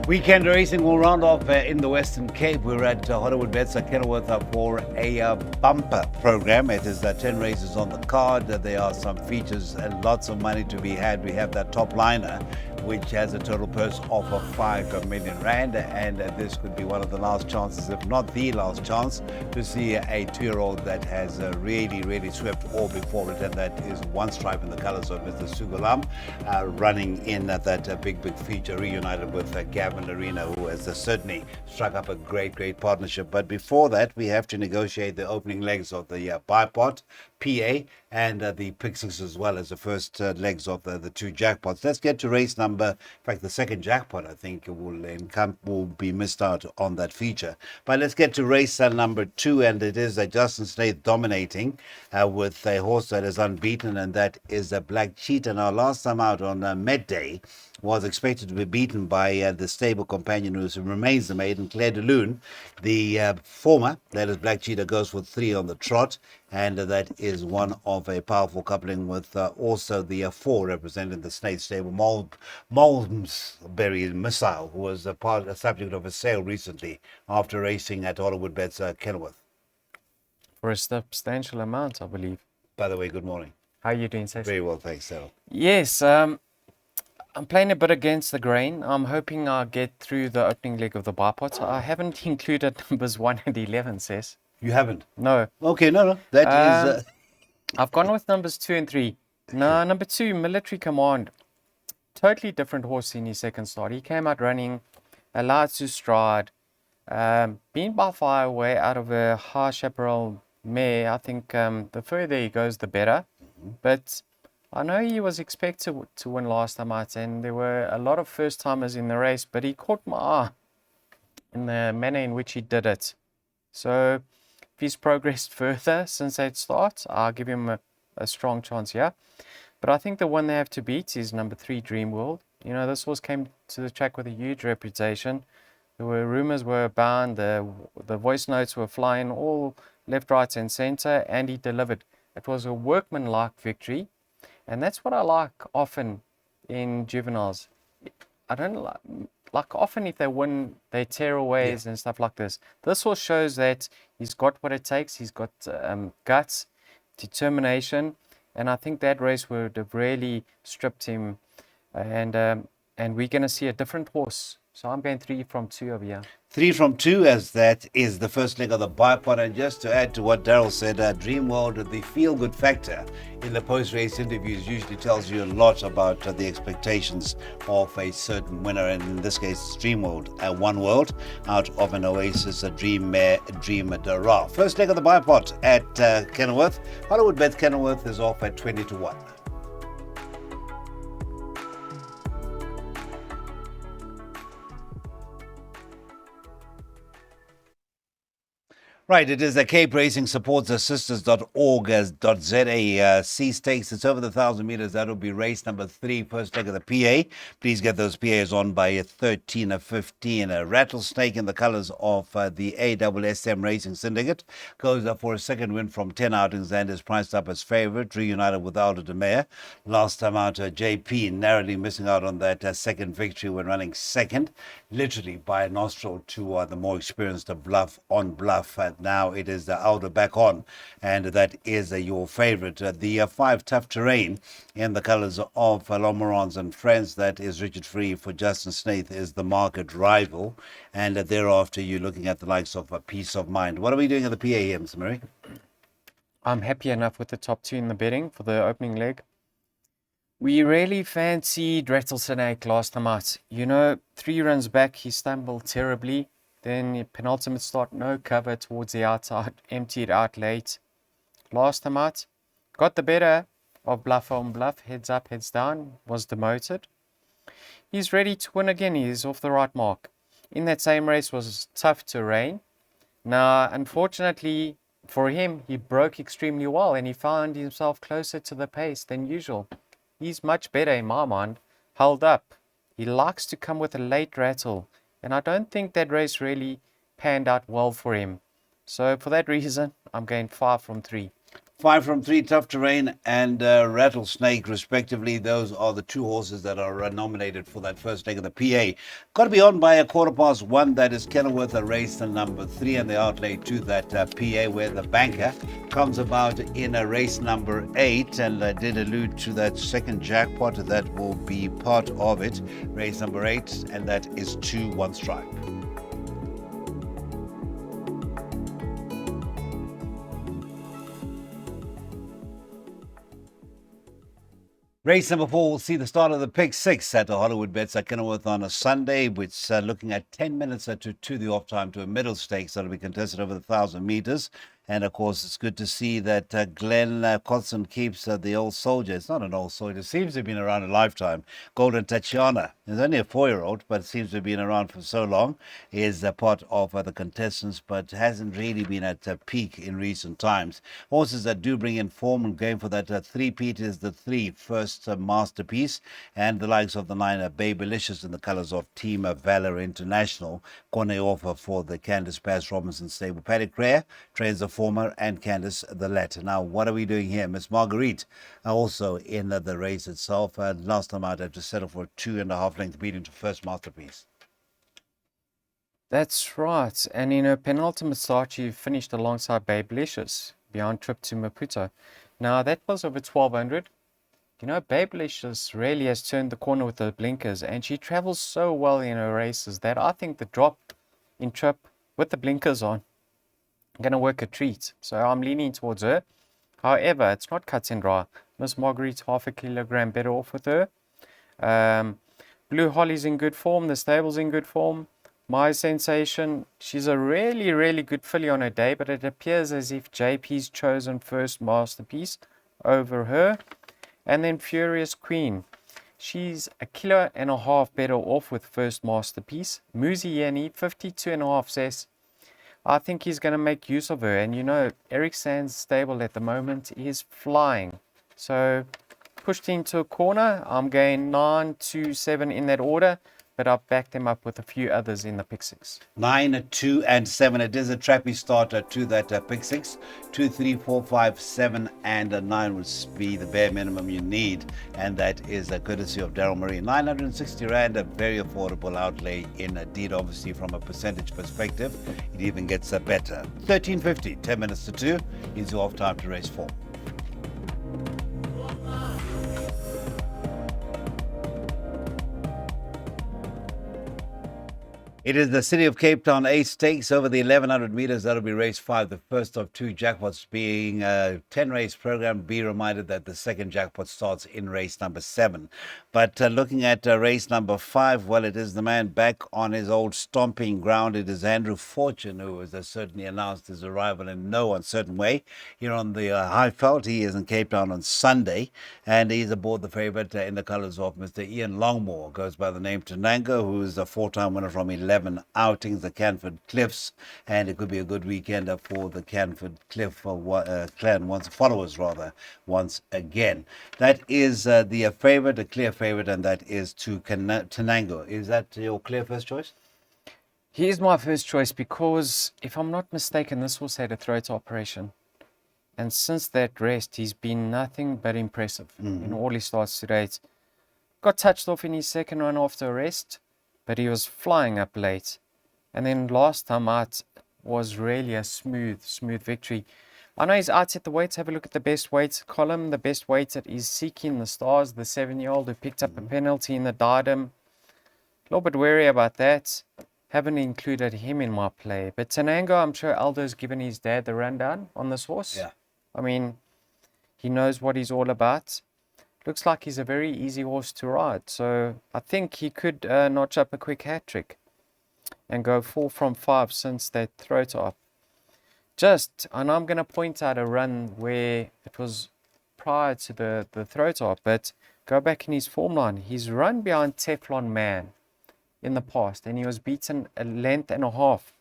Weekend racing will round off in the Western Cape. We're at Hollywood Bets at Kenilworth for a bumper program. It is 10 races on the card. There are some features and lots of money to be had. We have that top liner, which has a total purse of 5 million rand, and this could be one of the last chances, if not the last chance, to see a 2-year-old that has really swept all before it, and that is One Stripe in the colours of Mr. Sugulam, running in that big feature, reunited with Gavin Arena, who has certainly struck up a great partnership. But before that, we have to negotiate the opening legs of the bipot, PA, and the pick six, as well as the first legs of the two jackpots. Let's get to race number. In fact, the second jackpot, I think, will be missed out on that feature. But let's get to race number 2, and it is Justin Snaith dominating with a horse that is unbeaten, and that is a Black Cheetah. Now, last time out on midday, was expected to be beaten by the stable companion who remains the maiden, Claire de Lune. The former, that is Black Cheetah, goes for 3 on the trot, and that is one of a powerful coupling with also the 4 representing the Snaith stable, Malmesbury Missile, who was a subject of a sale recently after racing at Hollywood Bets Kenilworth. For a substantial amount, I believe. By the way, good morning. How are you doing, Cecil? Very well, thanks, Cecil. Yes, I'm playing a bit against the grain. I'm hoping I'll get through the opening leg of the bipot. I haven't included numbers 1 and 11, Cess. You haven't? No. Okay, no. That is... I've gone with numbers 2 and 3. Now, number 2, Military Command. Totally different horse in his second start. He came out running, allowed to stride, being by far away out of a high chaparral mare. I think the further he goes, the better. But I know he was expected to win last time out, and there were a lot of first-timers in the race, but he caught my eye in the manner in which he did it. So if he's progressed further since that start, I'll give him a strong chance here. But I think the one they have to beat is number 3, Dream World. You know, this horse came to the track with a huge reputation. There were rumors were abound, the voice notes were flying all left, right, and center, and he delivered. It was a workmanlike victory. And that's what I like often in juveniles. I don't like often if they win, they tear away and stuff like this. This horse shows that he's got what it takes. He's got guts, determination, and I think that race would have really stripped him. And we're going to see a different horse. So I'm going 3 from 2 over here. 3 from 2, as that is the first leg of the bipod. And just to add to what Daryl said, Dream World, the feel-good factor in the post-race interviews usually tells you a lot about the expectations of a certain winner. And in this case, it's Dream World, One World, out of an Oasis, a Dream Mare, Dream Dara. First leg of the bipod at Kenilworth. Hollywood Bets Kenilworth is off at 20 to 1. Right, it is Cape Racing supports sisters.org.za C stakes. It's over the 1,000 meters. That will be race number 3, first leg of the PA. Please get those PAs on by 13 or 15. A Rattlesnake in the colors of the AWSM Racing Syndicate goes up for a second win from 10 outings and is priced up as favorite, reunited with Aldo de Meyer. Last time out, JP narrowly missing out on that second victory when running second, literally by a nostril to the more experienced Bluff on Bluff. Now it is the Aldo back on, and that is your favorite. The 5 Tough Terrain in the colors of Lomorans and Friends, that is Richard Free for Justin Snaith, is the market rival. And thereafter, you're looking at the likes of Peace of Mind. What are we doing at the PA here, Mr. Murray? I'm happy enough with the top 2 in the betting for the opening leg. We really fancied Rattlesnake last time out. You know, 3 runs back, he stumbled terribly. Then penultimate start, no cover towards the outside, emptied out late. Last time out, got the better of Bluff on Bluff, heads up, heads down, was demoted. He's ready to win again, he's off the right mark. In that same race was Tough Terrain. Now, unfortunately for him, he broke extremely well and he found himself closer to the pace than usual. He's much better in my mind, held up. He likes to come with a late rattle. And I don't think that race really panned out well for him. So for that reason, I'm going 5 from 3. 5 from 3, Tough Terrain and Rattlesnake, respectively. Those are the two horses that are nominated for that first leg of the PA. Got to be on by 1:15. That is Kenilworth, a race number 3, and the outlay to that PA, where the banker comes about in a race number 8. And I did allude to that second jackpot that will be part of it, race number 8, and that is 2 1 Stripe. Race number 4 will see the start of the Pick 6 at the Hollywood Bets at Kenilworth on a Sunday, which looking at 10 minutes to the off time to a middle stakes that will be contested over the 1,000 meters. And of course, it's good to see that Glenn Cotson keeps the old soldier. It's not an old soldier. It seems to have been around a lifetime. Golden Tatiana is only a 4-year-old, but seems to have been around for so long. Is a part of the contestants, but hasn't really been at peak in recent times. Horses that do bring in form and going for that three-peat is the 3 First Masterpiece, and the likes of the 9 Babylicious in the colours of Team Valor International. Corner offer for the Candice Bass Robinson stable. Paddock Rare trains the former and Candice the latter. Now, what are we doing here? Miss Marguerite also in the race itself. Last time out, I had to settle for a 2.5 length beating to First Masterpiece. That's right. And in her penultimate start, she finished alongside Babylicious beyond Trip to Maputo. Now, that was over 1,200. You know, Babylicious really has turned the corner with the blinkers, and she travels so well in her races that I think the drop in Trip with the blinkers on going to work a treat. So I'm leaning towards her. However, it's not cut and dry. Miss Marguerite's 0.5 kilogram better off with her. Blue Holly's in good form. The stable's in good form. My Sensation, she's a really, really good filly on her day, but it appears as if JP's chosen First Masterpiece over her. And then Furious Queen. She's 1.5 kilos better off with First Masterpiece. Muzi Yeni, 52.5 cess. I think he's going to make use of her. And you know, Eric Sands' stable at the moment is flying. So pushed into a corner. I'm going 9, 2, 7 in that order. But I've backed them up with a few others in the Pick 6. 9, 2, and 7. It is a trappy starter to that Pick 6. 2, 3, 4, 5, 7, and 9 would be the bare minimum you need. And that is a courtesy of Daryl Murray. 960 Rand, a very affordable outlay in a deed, obviously, from a percentage perspective. It even gets better. 1350, 10 minutes to 2. Is your off time to race 4. It is the City of Cape Town A Stakes over the 1,100 meters. That'll be race 5, the first of 2 jackpots being a 10-race program. Be reminded that the second jackpot starts in race number 7. But looking at race number 5, well, it is the man back on his old stomping ground. It is Andrew Fortune, who has certainly announced his arrival in no uncertain way here on the Highveld. He is in Cape Town on Sunday, and he's aboard the favourite in the colours of Mr. Ian Longmore. Goes by the name Tenango, who is a 4-time winner from 11 outings, the Canford Cliffs, and it could be a good weekend for the Canford Cliff clan, followers once again. That is the favourite, a clear favourite, and that is to Tenango. Is that your clear first choice? He is my first choice because, if I'm not mistaken, this horse had a throat operation. And since that rest, he's been nothing but impressive in all his starts to date. Got touched off in his second run after a rest, but he was flying up late. And then last time out was really a smooth victory. I know he's out at the weights. Have a look at the best weights column. The best weights that is Seeking the Stars, the 7-year-old who picked up a penalty in the Diadem. A little bit wary about that. Haven't included him in my play. But Tenango, I'm sure Aldo's given his dad the rundown on this horse. Yeah. I mean, he knows what he's all about. Looks like he's a very easy horse to ride. So I think he could notch up a quick hat-trick and go 4 from 5 since that throat op. And I'm going to point out a run where it was prior to the throat op, but go back in his form line. He's run behind Teflon Man in the past, and he was beaten 1.5 lengths.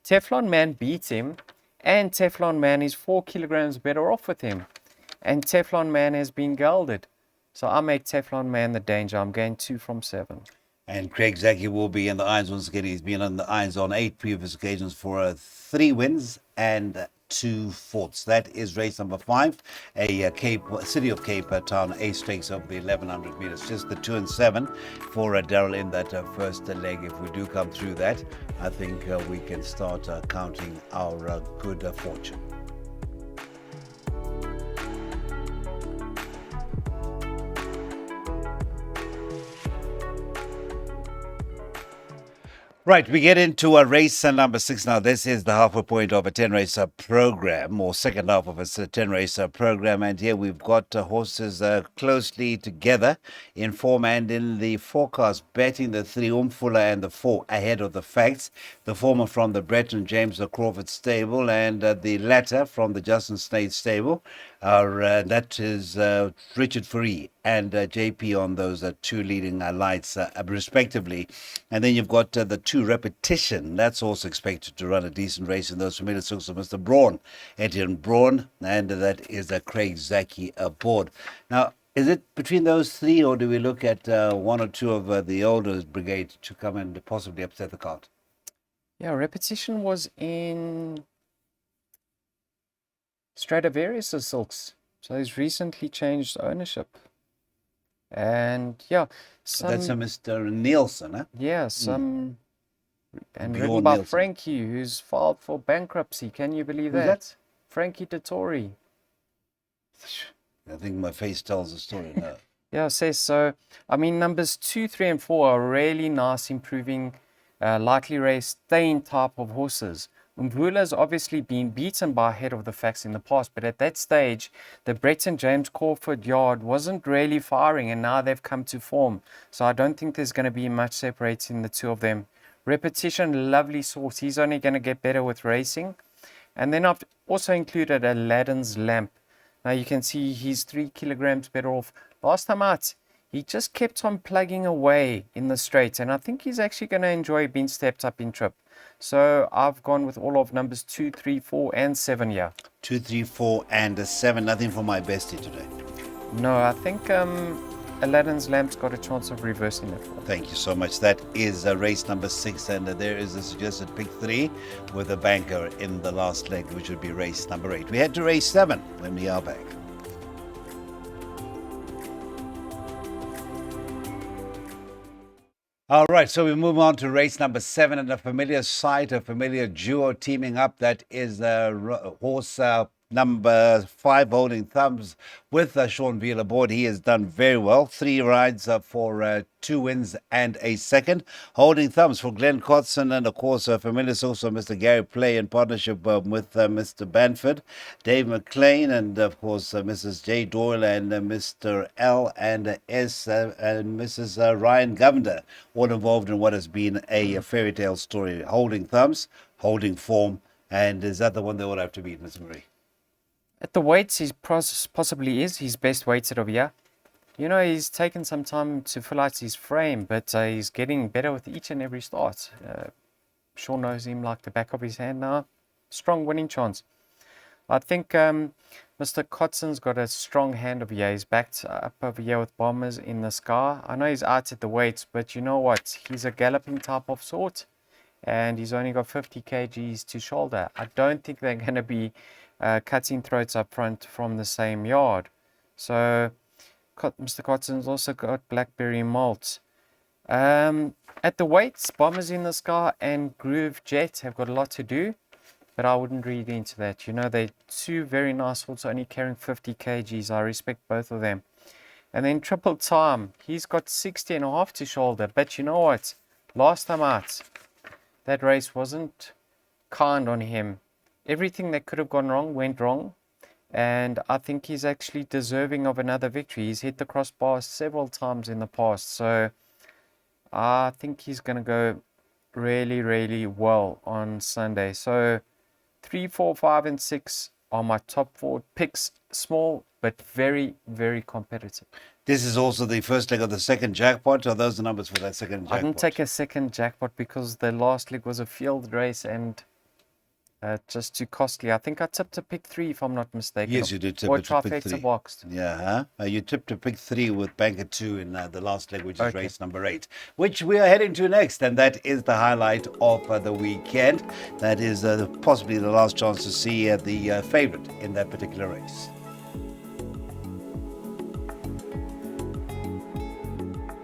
Teflon Man beat him, and Teflon Man is 4 kilograms better off with him. And Teflon Man has been gelded. So I make Teflon Man the danger. I'm going 2 from 7. And Craig Zaki will be in the irons once again. He's been on the irons on 8 previous occasions for 3 wins and 2/4. That is race number 5, a City of Cape Town A Stakes of the 1100 meters. Just the 2 and 7 for Daryl in that first leg. If we do come through that, I think we can start counting our good fortune. Right, we get into race number 6 now. This is the halfway point of a 10-race program, or second half of a 10-race program. And here we've got horses closely together in form and in the forecast, betting the 3 Umfula and the 4 ahead of the facts. The former from the Bretton James Crawford stable, and the latter from the Justin Slade stable. That is Richard Fourie and JP on those 2 leading lights, respectively. And then you've got the 2 Repetition. That's also expected to run a decent race in those familiar circles of Mr. Braun, Etienne Braun, and that is Craig Zaki aboard. Now, is it between those 3, or do we look at 1 or 2 of the older brigade to come and possibly upset the cart? Yeah, Repetition was in Stradivarius Silks, so he's recently changed ownership. And yeah, That's a Mr. Nielsen, huh? Yeah, and Bjorn written by Nielsen. Frankie, who's filed for bankruptcy. Can you believe Who's that? that? Frankie Dettori. I think my face tells the story now. Yeah, says so. I mean, numbers 2, 3, and 4 are really nice, improving, lightly raced, staying type of horses. Umvula's obviously been beaten by Head of the Facts in the past, but at that stage, the Bretton James Crawford yard wasn't really firing, and now they've come to form. So I don't think there's going to be much separating the 2 of them. Repetition, lovely source. He's only going to get better with racing. And then I've also included Aladdin's Lamp. Now you can see he's 3 kilograms better off. Last time out, he just kept on plugging away in the straight, and I think he's actually going to enjoy being stepped up in trip. So I've gone with all of numbers 2, 3, 4, and 7 here. 2, 3, 4, and 7. Nothing for my bestie today. No, I think Aladdin's Lamp's got a chance of reversing it. Thank you so much. That is race number 6, and there is a suggested pick 3 with a banker in the last leg, which would be race number 8. We head to race 7 when we are back. All right, so we move on to race number 7, and a familiar sight, a familiar duo teaming up. That is horse number 5, Holding Thumbs, with Sean Veal aboard. He has done very well. 3 rides for 2 wins and a second. Holding Thumbs for Glenn Cotson, and of course familiar also Mr. Gary Play in partnership with Mr. Banford, Dave McLean, and of course Mrs. J. Doyle, and Mr. L and S and Mrs. Ryan Govender, all involved in what has been a fairy tale story. Holding Thumbs, holding form, and is that the one they all have to beat, Mr. Marie? At the weights, he possibly is his best weighted of year. You know, he's taken some time to fill out his frame, but he's getting better with each and every start. Sean knows him like the back of his hand now. Strong winning chance. I think Mr. Cotson's got a strong hand of year. He's backed up over here with Bombers in the Sky. I know he's out at the weights, but you know what? He's a galloping type of sort, and he's only got 50 kgs to shoulder. I don't think they're going to be cutting throats up front from the same yard. So Mr. Cotson's also got Blackberry Malt. At the weights, Bombers in the Sky and Groove Jet have got a lot to do, but I wouldn't read into that. You know, they're 2 very nice horses, only carrying 50 kgs. I respect both of them. And then Triple Time, he's got 60 and a half to shoulder, but you know what? Last time out, that race wasn't kind on him. Everything that could have gone wrong went wrong, and I think he's actually deserving of another victory. He's hit the crossbar several times in the past, so I think he's going to go really, really well on Sunday. So 3, 4, 5, and 6 are my top 4 picks. Small, but very, very competitive. This is also the first leg of the second jackpot. Are those the numbers for that second jackpot? I didn't take a second jackpot because the last leg was a field race, and Just too costly. I think I tipped a pick 3 if I'm not mistaken. Yes, you did tip Or it to pick trifecta 3. boxed. Yeah, huh? You tipped to pick 3 with banker 2 in the last leg, which is Okay. race number 8, which we are heading to next, and that is the highlight of the weekend. That is possibly the last chance to see the favorite in that particular race.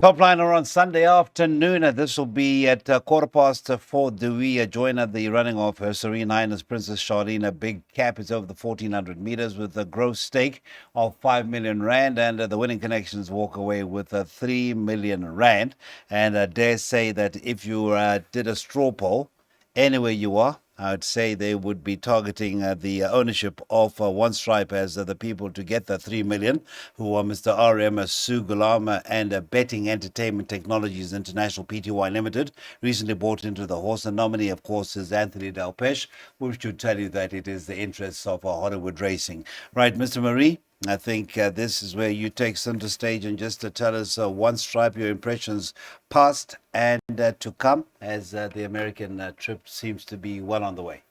Top liner on Sunday afternoon. This will be at 4:15. Do we join at the running of Her Serene Highness Princess Charlene? A big cap is over the 1400 meters with a gross stake of 5 million rand, and the winning connections walk away with 3 million rand. And I dare say that if you did a straw poll anywhere you are, I would say they would be targeting the ownership of One Stripe as the people to get the 3 million, who are Mr. R.M. Sugulam and Betting Entertainment Technologies International Pty Limited, recently bought into the horse. The nominee, of course, is Anthony Delpeche, which should tell you that it is the interests of Hollywood Racing. Right, Mr. Marie? I think this is where you take center stage and just to tell us One Stripe, your impressions past and to come, as the American trip seems to be well on the way.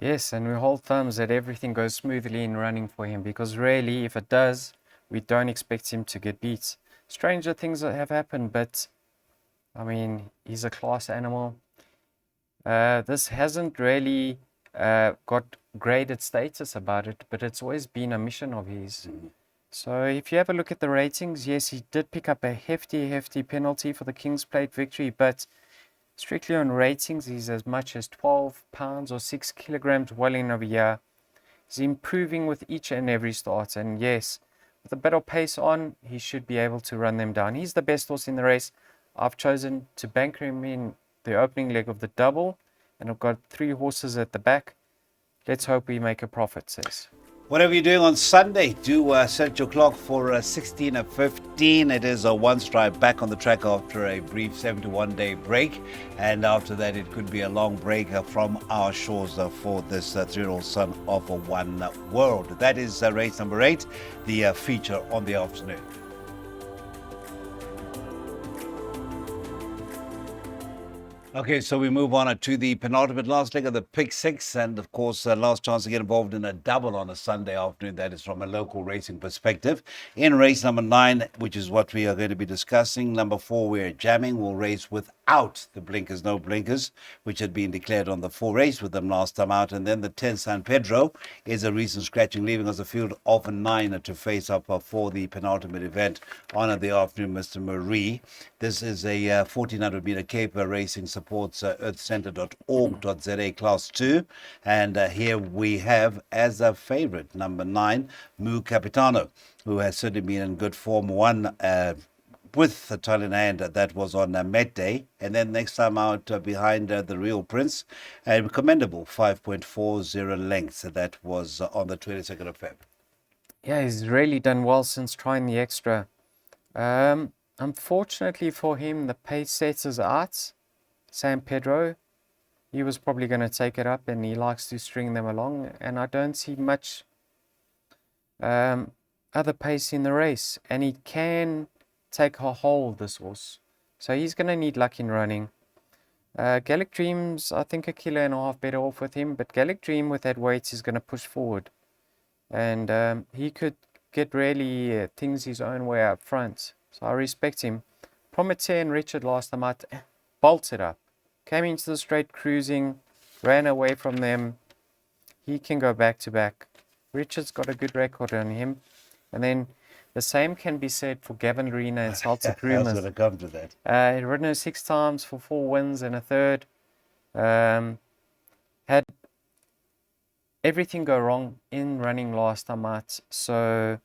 Yes, and we hold thumbs that everything goes smoothly in running for him, because really, if it does, we don't expect him to get beat. Stranger things have happened, but I mean, he's a class animal. This hasn't really got graded status about it, but it's always been a mission of his. So if you have a look at the ratings, yes, he did pick up a hefty penalty for the King's Plate victory, but strictly on ratings, he's as much as 12 pounds or 6 kilograms well in a year. He's improving with each and every start, and yes, with a bit of pace on, he should be able to run them down. He's the best horse in the race. I've chosen to banker him in the opening leg of the double, and I've got 3 horses at the back. Let's hope we make a profit, says. Whatever you're doing on Sunday, do set your clock for 16:15. It is a One Stripe back on the track after a brief 71-day break. And after that, it could be a long break from our shores for this 3-year-old son of One World. That is race number 8, the feature on the afternoon. Okay, so we move on to the penultimate last leg of the Pick 6, and of course, last chance to get involved in a double on a Sunday afternoon. That is from a local racing perspective. In race number 9, which is what we are going to be discussing, number 4, we're jamming. We'll race without the blinkers, no blinkers, which had been declared on the 4 race with them last time out. And then the 10 San Pedro is a recent scratching, leaving us a field of 9 to face up for the penultimate event on the afternoon, Mr. Marie. This is a 1400 meter Cape racing supports earthcenter.org.za Class 2. And here we have as a favorite, number 9, Mu Capitano, who has certainly been in good form. Won with the title in hand, that was on Met Day. And then next time out behind the Real Prince, a commendable 5.40 lengths. That was on the 22nd of Feb. Yeah, he's really done well since trying the extra. Unfortunately for him, the pace setters out. San Pedro, he was probably going to take it up, and he likes to string them along, and I don't see much other pace in the race, and he can take a hold, this horse, so he's going to need luck in running. Gallic Dream's, I think, 1.5 kilos better off with him, but Gallic Dream with that weight is going to push forward, and he could get really things his own way up front, so I respect him. Prometheus and Richard last time out bolted up. Came into the straight cruising, ran away from them. He can go back to back. Richard's got a good record on him. And then the same can be said for Gavin Arena and Salsa Krumas. I was going to come to that. He ridden her 6 times for 4 wins and a third. Had everything go wrong in running last time out. So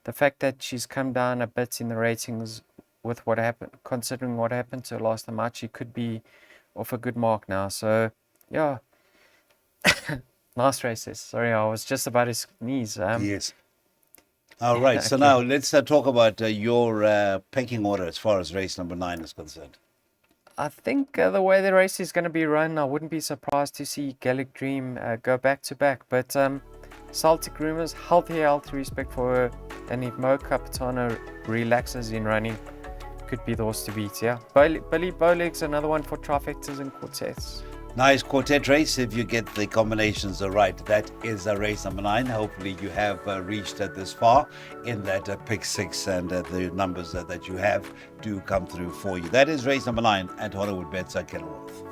the fact that she's come down a bit in the ratings with what happened, considering what happened to her last time out, she could be off a good mark now. So yeah, nice races. Sorry, I was just about to sneeze. Yes. All right. So Okay. now let's talk about your pecking order as far as race number 9 is concerned. I think the way the race is going to be run, I wouldn't be surprised to see Gallic Dream go back to back. But Celtic Rumors, healthy respect for her, and if Mo Capitano relaxes in running, could be the horse to beat. Yeah, Billy Bowleg's another one for trifectas and quartets. Nice quartet race if you get the combinations right. That is race number 9. Hopefully you have reached this far in that pick 6, and the numbers that you have do come through for you. That is race number 9 at Hollywood Bets Kenilworth.